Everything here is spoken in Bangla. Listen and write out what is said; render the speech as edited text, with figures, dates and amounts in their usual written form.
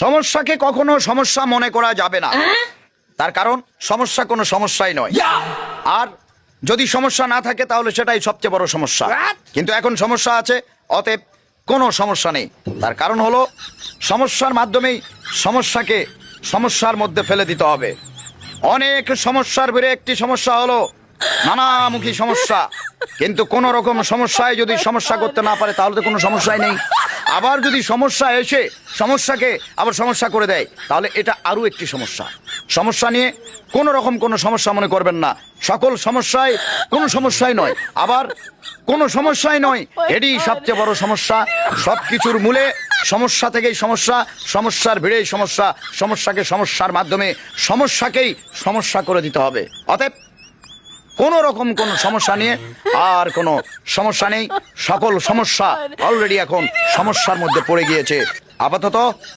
সমস্যাকে কখনো সমস্যা মনে করা যাবে না, তার কারণ সমস্যা কোনো সমস্যাই নয়। আর যদি সমস্যা না থাকে তাহলে সেটাই সবচেয়ে বড় সমস্যা। কিন্তু এখন সমস্যা আছে, অতএব কোনো সমস্যা নেই। তার কারণ হলো সমস্যার মাধ্যমেই সমস্যাকে সমস্যার মধ্যে ফেলে দিতে হবে। অনেক সমস্যার ভিড়ে একটি সমস্যা হলো নানামুখী সমস্যা। কিন্তু কোন রকম সমস্যায় যদি সমস্যা করতে না পারে তাহলে তো কোনো সমস্যাই নেই। আবার যদি সমস্যা এসে সমস্যাকে আবার সমস্যা করে দেয় তাহলে এটা আরো একটি সমস্যা। সমস্যা নিয়ে কোন রকম কোনো সমস্যা মনে করবেন না। সকল সমস্যায় কোনো সমস্যাই নয়, আবার কোনো সমস্যাই নয়, এটি সবচেয়ে বড় সমস্যা। সবকিছুর মূলে সমস্যা থেকেই সমস্যা, সমস্যার ভিড়েই সমস্যা। সমস্যাকে সমস্যার মাধ্যমে সমস্যাকেই সমস্যা করে দিতে হবে। অতএব কোন রকম কোন সমস্যা নিয়ে আর কোনো সমস্যা নেই। সকল সমস্যা অলরেডি এখন সমস্যার মধ্যে পড়ে গিয়েছে। আপাতত